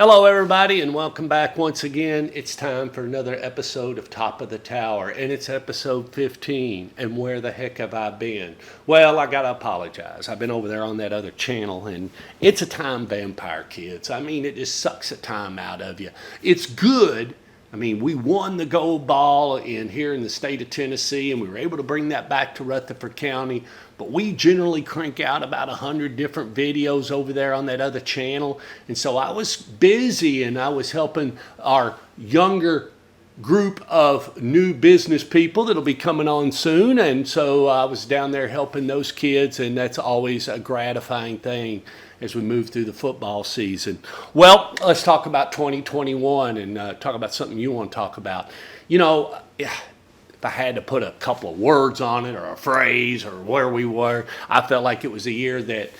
Hello, everybody, and welcome back once again. It's time for another episode of Top of the Tower, and it's episode 15. And where the heck have I been? Well, I gotta apologize. I've been over there on that other channel, and it's a time vampire, kids. I mean, it just sucks the time out of you. It's good. I mean, we won the gold ball here in the state of Tennessee, and we were able to bring that back to Rutherford County. But we generally crank out about 100 different videos over there on that other channel. And so I was busy, and I was helping our younger group of new business people that'll be coming on soon. And so I was down there helping those kids, and that's always a gratifying thing as we move through the football season. Well, let's talk about 2021 and talk about something you want to talk about. You know, if I had to put a couple of words on it or a phrase or where we were, I felt like it was a year that,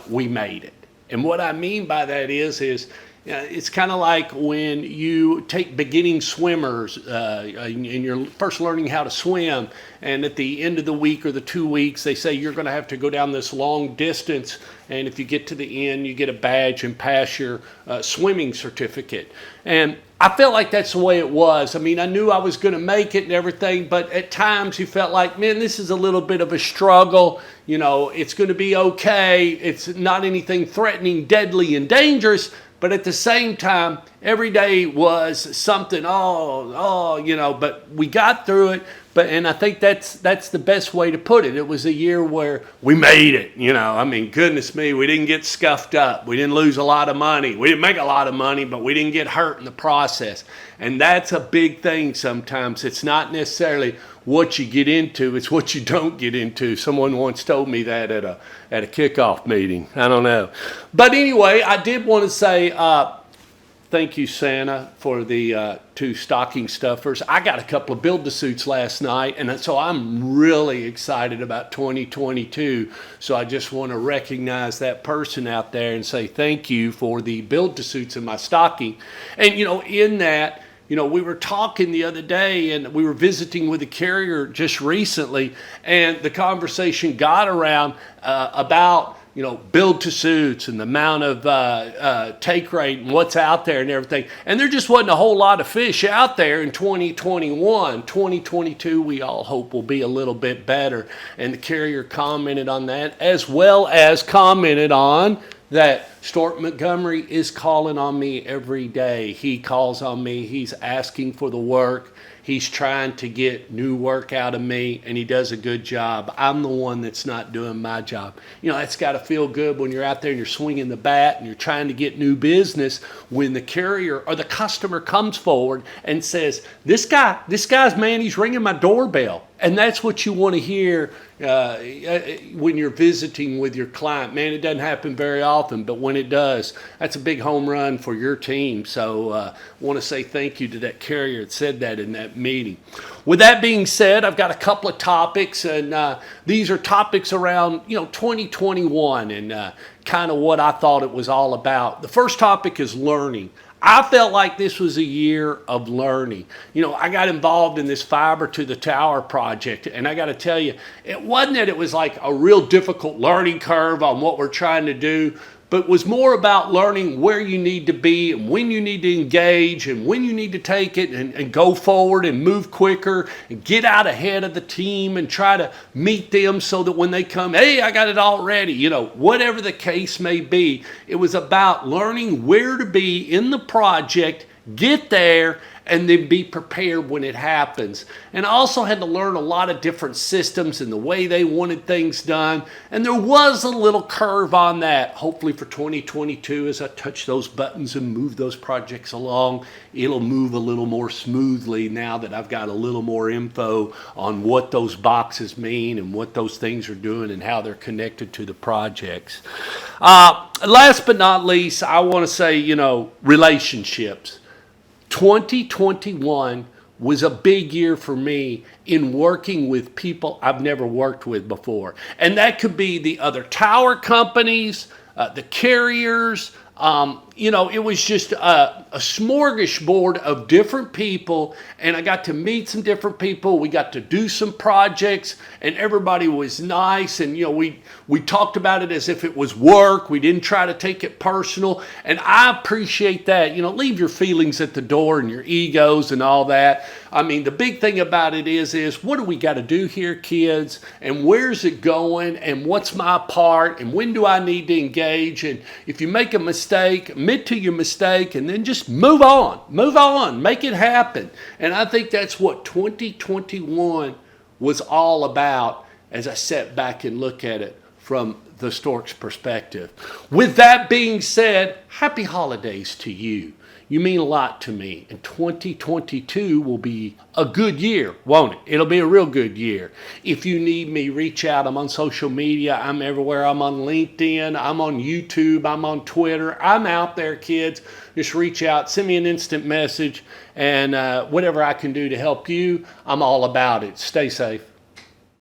we made it. And what I mean by that is it's kind of like when you take beginning swimmers and you're first learning how to swim, and at the end of the week or the 2 weeks, they say you're going to have to go down this long distance, and if you get to the end, you get a badge and pass your swimming certificate. And I felt like that's the way it was. I mean, I knew I was going to make it and everything, but at times you felt like, man, this is a little bit of a struggle. It's going to be okay. It's not anything threatening, deadly, and dangerous. But at the same time, every day was something, but we got through it. And I think that's the best way to put it. It was a year where we made it, I mean, goodness me, we didn't get scuffed up. We didn't lose a lot of money. We didn't make a lot of money, but we didn't get hurt in the process. And that's a big thing sometimes. It's not necessarily what you get into, it's what you don't get into. Someone once told me that at a kickoff meeting. I don't know. But anyway, I did want to say thank you, Santa, for the 2 stocking stuffers. I got a couple of build-to-suits last night, and so I'm really excited about 2022. So I just want to recognize that person out there and say thank you for the build-to-suits in my stocking. And, in that, we were talking the other day, and we were visiting with a carrier just recently, and the conversation got around about build-to-suits and the amount of take rate and what's out there and everything. And there just wasn't a whole lot of fish out there in 2021. 2022, we all hope will be a little bit better. And the carrier commented on that, as well as commented on that Stork Montgomery is calling on me every day. He calls on me. He's asking for the work. He's trying to get new work out of me, and he does a good job. I'm the one that's not doing my job. That's got to feel good when you're out there and you're swinging the bat and you're trying to get new business, when the carrier or the customer comes forward and says, this guy's, man, he's ringing my doorbell. And that's what you want to hear when you're visiting with your client. Man, it doesn't happen very often, but when it does, that's a big home run for your team. So I want to say thank you to that carrier that said that in that meeting. With that being said, I've got a couple of topics, and these are topics around 2021 and kind of what I thought it was all about. The first topic is learning. I felt like this was a year of learning. I got involved in this fiber to the tower project, and I got to tell you, it wasn't that it was like a real difficult learning curve on what we're trying to do, but was more about learning where you need to be and when you need to engage and when you need to take it and go forward and move quicker and get out ahead of the team and try to meet them so that when they come, hey, I got it all ready, whatever the case may be. It was about learning where to be in the project, get there, and then be prepared when it happens. And I also had to learn a lot of different systems and the way they wanted things done. And there was a little curve on that. Hopefully for 2022, as I touch those buttons and move those projects along, it'll move a little more smoothly now that I've got a little more info on what those boxes mean and what those things are doing and how they're connected to the projects. Last but not least, I want to say, relationships. 2021 was a big year for me in working with people I've never worked with before. And that could be the other tower companies, the carriers, it was just a smorgasbord of different people, and I got to meet some different people. We got to do some projects, and everybody was nice, and we talked about it as if it was work. We didn't try to take it personal, and I appreciate that. Leave your feelings at the door and your egos and all that. I mean, the big thing about it is what do we got to do here, kids, and where's it going, and what's my part, and when do I need to engage? And if you make a mistake, admit to your mistake, and then just move on, make it happen. And I think that's what 2021 was all about as I sat back and look at it from the Stork's perspective. With that being said, happy holidays to you. You mean a lot to me, and 2022 will be a good year, won't it? It'll be a real good year. If you need me, reach out. I'm on social media. I'm everywhere. I'm on LinkedIn. I'm on YouTube. I'm on Twitter. I'm out there, kids. Just reach out. Send me an instant message, and whatever I can do to help you, I'm all about it. Stay safe.